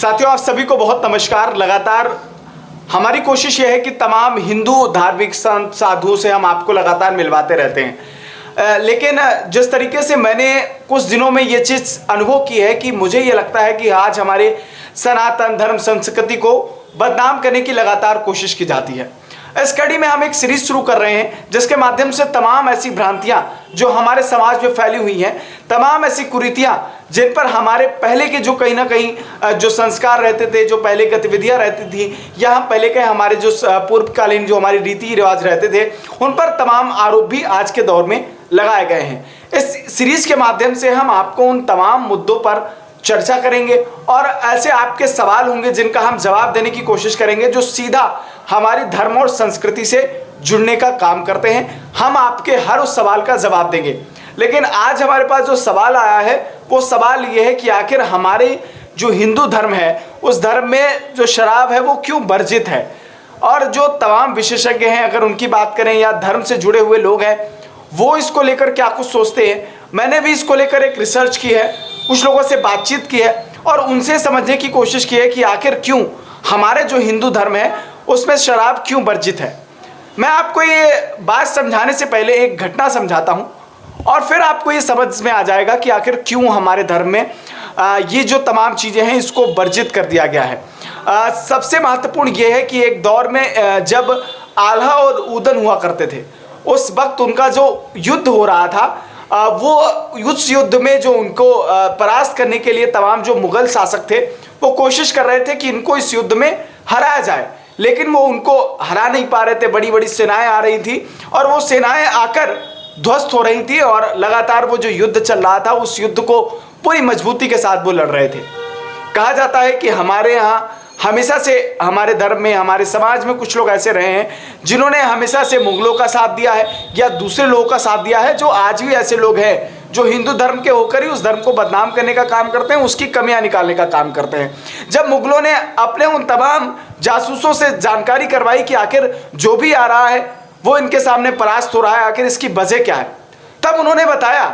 साथियों, आप सभी को बहुत नमस्कार। लगातार हमारी कोशिश यह है कि तमाम हिंदू धार्मिक संत साधुओं से हम आपको लगातार मिलवाते रहते हैं, लेकिन जिस तरीके से मैंने कुछ दिनों में ये चीज़ अनुभव की है कि मुझे ये लगता है कि आज हमारे सनातन धर्म संस्कृति को बदनाम करने की लगातार कोशिश की जाती है। इस कड़ी में हम एक सीरीज शुरू कर रहे हैं जिसके माध्यम से तमाम ऐसी भ्रांतियां जो हमारे समाज में फैली हुई हैं, तमाम ऐसी कुरीतियां जिन पर हमारे पहले के जो कहीं ना कहीं जो संस्कार रहते थे, जो पहले गतिविधियां रहती थी, या हम पहले के हमारे जो पूर्वकालीन जो हमारे रीति रिवाज रहते थे, उन पर तमाम आरोप भी आज के दौर में लगाए गए हैं। इस सीरीज के माध्यम से हम आपको उन तमाम मुद्दों पर चर्चा करेंगे और ऐसे आपके सवाल होंगे जिनका हम जवाब देने की कोशिश करेंगे, जो सीधा हमारी धर्म और संस्कृति से जुड़ने का काम करते हैं। हम आपके हर उस सवाल का जवाब देंगे। लेकिन आज हमारे पास जो सवाल आया है वो सवाल ये है कि आखिर हमारे जो हिंदू धर्म है, उस धर्म में जो शराब है वो क्यों वर्जित है। और जो तमाम विशेषज्ञ हैं, अगर उनकी बात करें, या धर्म से जुड़े हुए लोग हैं, वो इसको लेकर क्या कुछ सोचते हैं। मैंने भी इसको लेकर एक रिसर्च की है, कुछ लोगों से बातचीत की है और उनसे समझने की कोशिश की है कि आखिर क्यों हमारे जो हिंदू धर्म है उसमें शराब क्यों वर्जित है। मैं आपको ये बात समझाने से पहले एक घटना समझाता हूँ और फिर आपको ये समझ में आ जाएगा कि आखिर क्यों हमारे धर्म में ये जो तमाम चीज़ें हैं इसको वर्जित कर दिया गया है। सबसे महत्वपूर्ण ये है कि एक दौर में जब आल्हा और ऊदन हुआ करते थे, उस वक्त उनका जो युद्ध हो रहा था, वो उस युद्ध में जो उनको परास्त करने के लिए तमाम जो मुगल शासक थे वो कोशिश कर रहे थे कि इनको इस युद्ध में हराया जाए, लेकिन वो उनको हरा नहीं पा रहे थे। बड़ी बड़ी सेनाएं आ रही थी और वो सेनाएं आकर ध्वस्त हो रही थी और लगातार वो जो युद्ध चल रहा था उस युद्ध को पूरी मजबूती के साथ वो लड़ रहे थे। कहा जाता है कि हमारे यहाँ हमेशा से, हमारे धर्म में, हमारे समाज में कुछ लोग ऐसे रहे हैं जिन्होंने हमेशा से मुगलों का साथ दिया है या दूसरे लोगों का साथ दिया है, जो आज भी ऐसे लोग हैं जो हिंदू धर्म के होकर ही उस धर्म को बदनाम करने का काम करते हैं, उसकी कमियां निकालने का काम करते हैं। जब मुगलों ने अपने उन तमाम जासूसों से जानकारी करवाई कि आखिर जो भी आ रहा है वो इनके सामने परास्त हो रहा है, आखिर इसकी वजह क्या है, तब उन्होंने बताया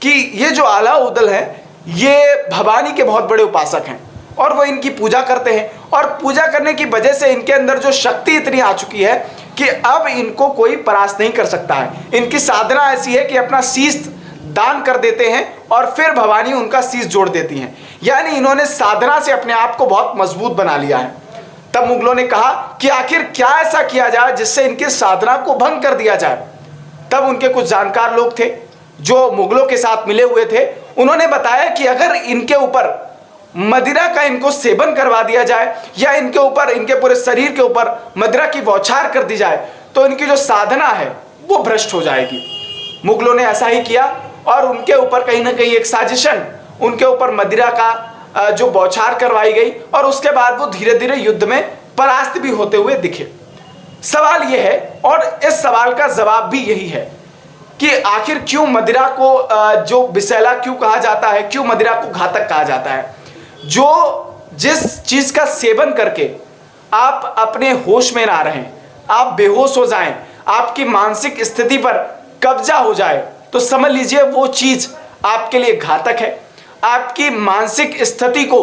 कि ये जो आला उदल है ये भवानी के बहुत बड़े उपासक हैं और वो इनकी पूजा करते हैं, और पूजा करने की वजह से इनके अंदर जो शक्ति इतनी आ चुकी है कि अब इनको कोई परास्त नहीं कर सकता है। इनकी साधना ऐसी है कि अपना शीश दान कर देते हैं और फिर भवानी उनका शीश जोड़ देती हैं। यानी इन्होंने साधना से अपने आप को बहुत मजबूत बना लिया है। तब मुगलों ने कहा कि आखिर क्या ऐसा किया जाए जिससे इनकी साधना को भंग कर दिया जाए। तब उनके कुछ जानकार लोग थे जो मुगलों के साथ मिले हुए थे, उन्होंने बताया कि अगर इनके ऊपर मदिरा का इनको सेवन करवा दिया जाए या इनके ऊपर, इनके पूरे शरीर के ऊपर मदिरा की बौछार कर दी जाए तो इनकी जो साधना है वो भ्रष्ट हो जाएगी। मुगलों ने ऐसा ही किया और उनके ऊपर कहीं ना कहीं एक साजिशन, उनके ऊपर मदिरा का जो बौछार करवाई गई और उसके बाद वो धीरे धीरे युद्ध में परास्त भी होते हुए दिखे। सवाल ये है और इस सवाल का जवाब भी यही है कि आखिर क्यों मदिरा को जो विषैला क्यों कहा जाता है, क्यों मदिरा को घातक कहा जाता है। जिस चीज का सेवन करके आप अपने होश में ना रहें, आप बेहोश हो जाएं, आपकी मानसिक स्थिति पर कब्जा हो जाए, तो समझ लीजिए वो चीज आपके लिए घातक है। आपकी मानसिक स्थिति को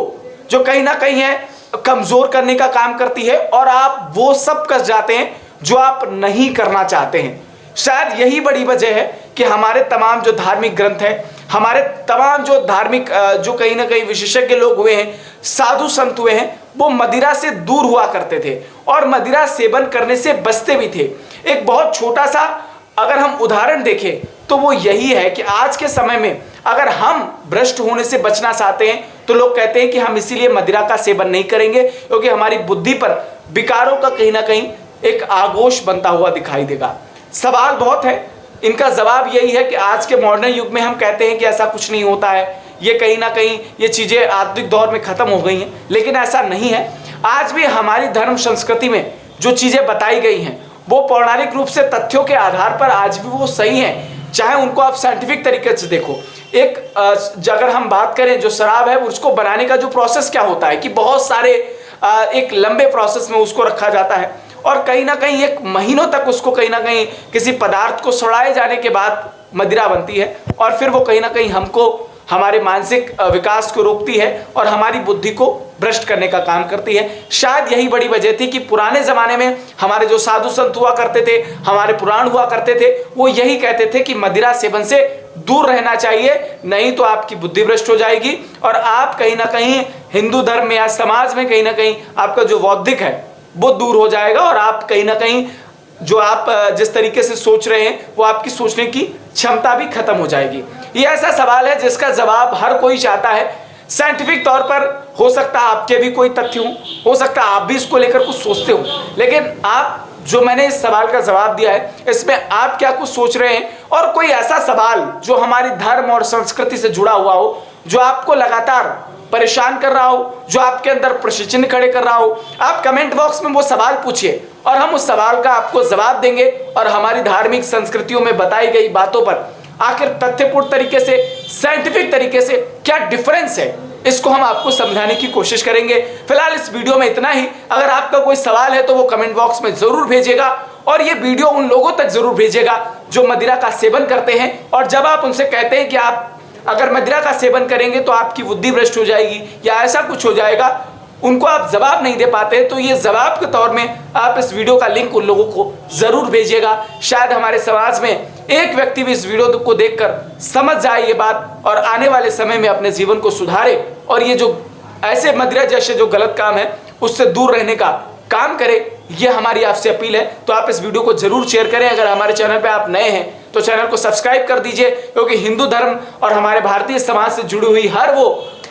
जो कहीं ना कहीं है कमजोर करने का काम करती है और आप वो सब कर जाते हैं जो आप नहीं करना चाहते हैं। शायद यही बड़ी वजह है कि हमारे तमाम जो धार्मिक ग्रंथ हैं, हमारे तमाम जो धार्मिक जो कहीं ना कहीं विशेषज्ञ लोग हुए हैं, साधु संत हुए हैं, वो मदिरा से दूर हुआ करते थे और मदिरा सेवन करने से बचते भी थे। एक बहुत छोटा सा अगर हम उदाहरण देखें तो वो यही है कि आज के समय में अगर हम भ्रष्ट होने से बचना चाहते हैं तो लोग कहते हैं कि हम इसीलिए मदिरा का सेवन नहीं करेंगे क्योंकि हमारी बुद्धि पर विकारों का कहीं ना कहीं एक आगोश बनता हुआ दिखाई देगा। सवाल बहुत है, इनका जवाब यही है कि आज के मॉडर्न युग में हम कहते हैं कि ऐसा कुछ नहीं होता है, ये कहीं ना कहीं ये चीज़ें आधुनिक दौर में ख़त्म हो गई हैं, लेकिन ऐसा नहीं है। आज भी हमारी धर्म संस्कृति में जो चीज़ें बताई गई हैं वो पौराणिक रूप से तथ्यों के आधार पर आज भी वो सही हैं, चाहे उनको आप साइंटिफिक तरीके से देखो। एक अगर हम बात करें जो शराब है उसको बनाने का जो प्रोसेस क्या होता है कि बहुत सारे एक लंबे प्रोसेस में उसको रखा जाता है और कहीं ना कहीं एक महीनों तक उसको कहीं ना कहीं किसी पदार्थ को सड़ाए जाने के बाद मदिरा बनती है और फिर वो कहीं ना कहीं हमको हमारे मानसिक विकास को रोकती है और हमारी बुद्धि को भ्रष्ट करने का काम करती है। शायद यही बड़ी वजह थी कि पुराने ज़माने में हमारे जो साधु संत हुआ करते थे, हमारे पुराण हुआ करते थे, वो यही कहते थे कि मदिरा सेवन से दूर रहना चाहिए, नहीं तो आपकी बुद्धि भ्रष्ट हो जाएगी और आप कहीं ना कहीं हिंदू धर्म में या समाज में कहीं ना कहीं आपका जो बौद्धिक है वो दूर हो जाएगा और आप कहीं ना कहीं जो आप जिस तरीके से सोच रहे हैं वो आपकी सोचने की क्षमता भी खत्म हो जाएगी। ये ऐसा सवाल है जिसका जवाब हर कोई चाहता है। साइंटिफिक तौर पर हो सकता है आपके भी कोई तथ्य हो सकता है आप भी इसको लेकर कुछ सोचते हो, लेकिन आप जो मैंने इस सवाल का जवाब दिया है इसमें आप क्या कुछ सोच रहे हैं, और कोई ऐसा सवाल जो हमारी धर्म और संस्कृति से जुड़ा हुआ हो, जो आपको लगातार परेशान कर रहा हो, जो आपके अंदर प्रश्न चिन्ह खड़े कर रहा हो, आप कमेंट बॉक्स में वो सवाल पूछिए और हम उस सवाल का आपको जवाब देंगे और हमारी धार्मिक संस्कृतियों में बताई गई बातों पर आखिर तथ्यपूर्ण तरीके से, साइंटिफिक तरीके से क्या डिफरेंस है, इसको हम आपको समझाने की कोशिश करेंगे। फिलहाल इस वीडियो में इतना ही। अगर आपका कोई सवाल है तो वो कमेंट बॉक्स में जरूर भेजिएगा और ये वीडियो उन लोगों तक जरूर भेजिएगा जो मदिरा का सेवन करते हैं, और जब आप उनसे कहते हैं कि आप अगर मदिरा का सेवन करेंगे तो आपकी बुद्धि भ्रष्ट हो जाएगी या ऐसा कुछ हो जाएगा, उनको आप जवाब नहीं दे पाते, तो ये जवाब के तौर में आप इस वीडियो का लिंक उन लोगों को जरूर भेजिएगा। शायद हमारे समाज में एक व्यक्ति भी इस वीडियो को देखकर समझ जाए ये बात और आने वाले समय में अपने जीवन को सुधारे और ये जो ऐसे मदिरा जैसे जो गलत काम है उससे दूर रहने का काम करे। ये हमारी आपसे अपील है, तो आप इस वीडियो को जरूर शेयर करें। अगर हमारे चैनल पे आप नए हैं तो चैनल को सब्सक्राइब कर दीजिए, क्योंकि हिंदू धर्म और हमारे भारतीय समाज से जुड़ी हुई हर वो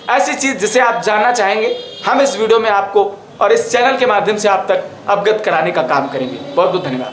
ऐसी चीज जिसे आप जानना चाहेंगे हम इस वीडियो में आपको और इस चैनल के माध्यम से आप तक अवगत कराने का काम करेंगे। बहुत बहुत धन्यवाद।